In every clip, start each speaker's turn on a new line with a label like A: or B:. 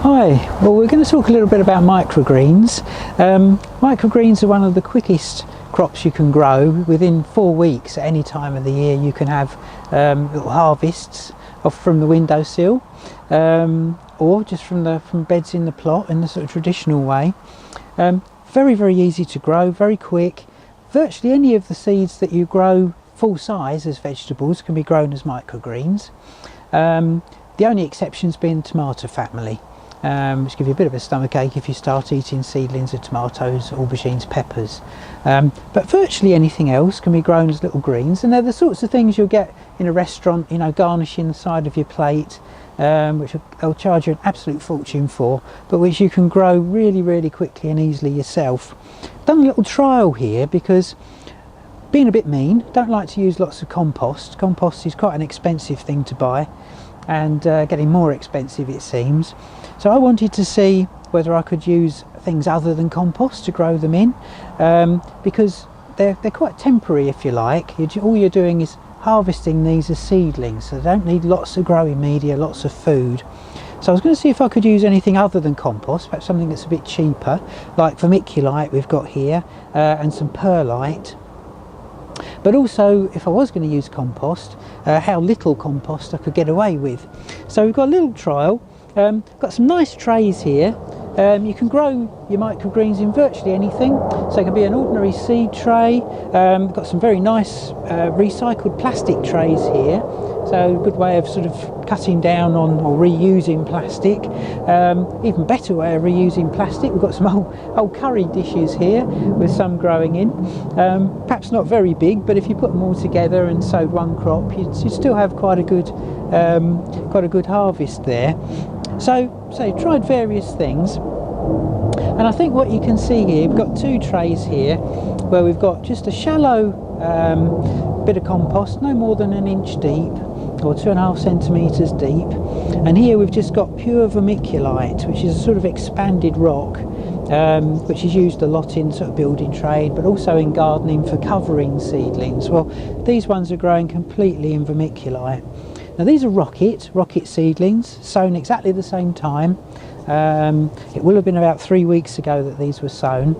A: Hi, well we're going to talk a little bit about microgreens. Microgreens are one of the quickest crops you can grow. Within 4 weeks at any time of the year you can have little harvests off from the windowsill, or just from beds in the plot in the sort of traditional way. Very easy to grow, very quick. Virtually any of the seeds that you grow full size as vegetables can be grown as microgreens. The only exceptions being the tomato family, which give you a bit of a stomach ache if you start eating seedlings of tomatoes, aubergines, peppers. But virtually anything else can be grown as little greens, and they're the sorts of things you'll get in a restaurant, you know, garnishing the side of your plate, which they'll charge you an absolute fortune for, but which you can grow really quickly and easily yourself. Done a little trial here because, being a bit mean, don't like to use lots of compost. Compost is quite an expensive thing to buy, and getting more expensive it seems. So I wanted to see whether I could use things other than compost to grow them in, because they're quite temporary, if you like. All you're doing is harvesting these as seedlings, so they don't need lots of growing media, lots of food. So I was going to see if I could use anything other than compost, perhaps something that's a bit cheaper, like vermiculite we've got here, and some perlite. But also, if I was going to use compost, how little compost I could get away with. So we've got a little trial. Got some nice trays here. You can grow your microgreens in virtually anything. So it can be an ordinary seed tray. Got some very nice recycled plastic trays here. So a good way of sort of cutting down on or reusing plastic. Even better way of reusing plastic, we've got some old curry dishes here with some growing in. Perhaps not very big, but if you put them all together and sowed one crop, you'd still have quite a good harvest there. So tried various things, and I think what you can see here, we've got 2 trays here where we've got just a shallow bit of compost, no more than 1 inch deep or 2.5 centimetres deep, and here we've just got pure vermiculite, which is a sort of expanded rock, which is used a lot in sort of building trade, but also in gardening for covering seedlings. Well, these ones are growing completely in vermiculite. Now these are rocket seedlings, sown exactly the same time. It will have been about 3 weeks ago that these were sown.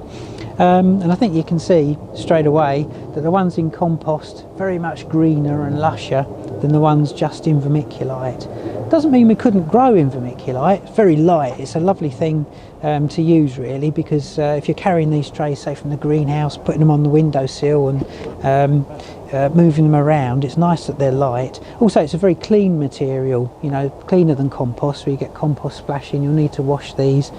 A: And I think you can see straight away that the ones in compost very much greener and lusher than the ones just in vermiculite. Doesn't mean we couldn't grow in vermiculite. It's very light. It's a lovely thing to use really, because if you're carrying these trays, say from the greenhouse, putting them on the windowsill and moving them around, it's nice that they're light. Also, it's a very clean material, you know, cleaner than compost, where you get compost splashing. You'll need to wash these.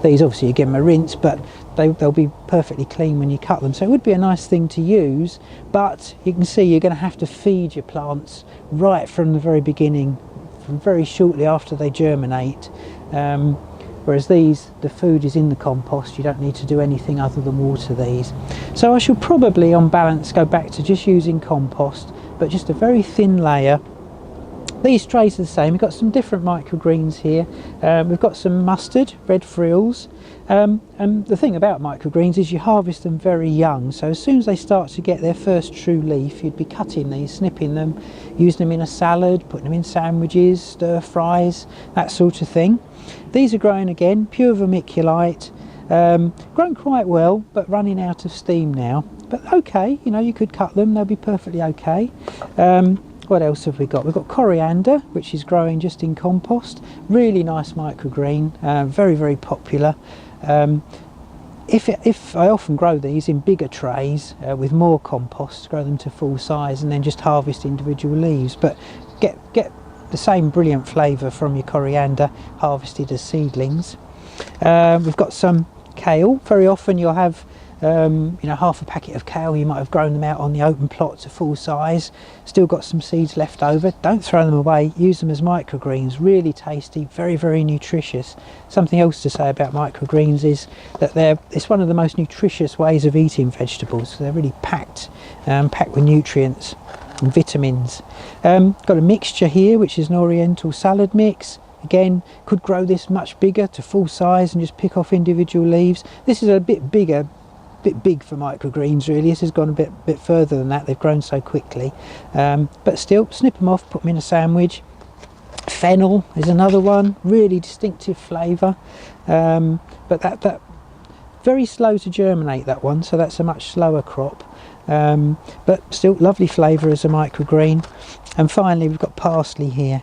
A: These obviously you give them a rinse, but they'll be perfectly clean when you cut them. So it would be a nice thing to use, but you can see you're going to have to feed your plants right from the very beginning, from very shortly after they germinate. Whereas these, the food is in the compost, you don't need to do anything other than water these. So I shall probably on balance go back to just using compost, but just a very thin layer. These trays are the same. We've got some different microgreens here. We've got some mustard, red frills, and the thing about microgreens is you harvest them very young, so as soon as they start to get their first true leaf, you'd be cutting these, snipping them, using them in a salad, putting them in sandwiches, stir fries, that sort of thing. These are growing again, pure vermiculite, grown quite well, but running out of steam now. But okay, you know, you could cut them, they'll be perfectly okay. What else have we got? We've got coriander, which is growing just in compost. Really nice microgreen, very popular. If I often grow these in bigger trays with more compost, grow them to full size, and then just harvest individual leaves. But get the same brilliant flavour from your coriander harvested as seedlings. We've got some kale. Very often you'll have you know, half a packet of kale. You might have grown them out on the open plot to full size, still got some seeds left over. Don't throw them away, use them as microgreens. Really tasty, very nutritious. Something else to say about microgreens is that it's one of the most nutritious ways of eating vegetables. They're really packed with nutrients and vitamins. Got a mixture here which is an oriental salad mix. Again, could grow this much bigger to full size and just pick off individual leaves. This is a bit bigger, bit big for microgreens really. This has gone a bit further than that. They've grown so quickly, but still snip them off, put them in a sandwich, Fennel is another one, really distinctive flavour, but that very slow to germinate, that one, so that's a much slower crop, but still lovely flavour as a microgreen. And finally we've got parsley here,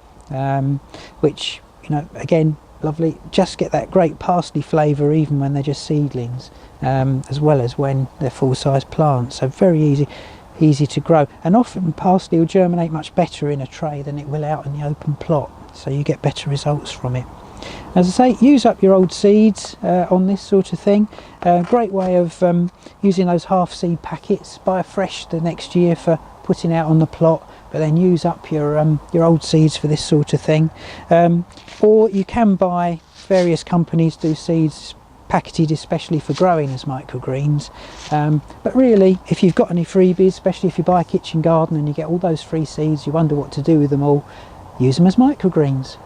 A: which, you know, again, lovely, just get that great parsley flavour even when they're just seedlings, as well as when they're full-size plants. So very easy to grow, and often parsley will germinate much better in a tray than it will out in the open plot, so you get better results from it. As I say, use up your old seeds on this sort of thing. Great way of using those half seed packets. Buy fresh the next year for putting out on the plot, but then use up your old seeds for this sort of thing. Or you can buy, various companies do seeds packeted especially for growing as microgreens, but really, if you've got any freebies, especially if you buy a kitchen garden and you get all those free seeds, you wonder what to do with them all, use them as microgreens.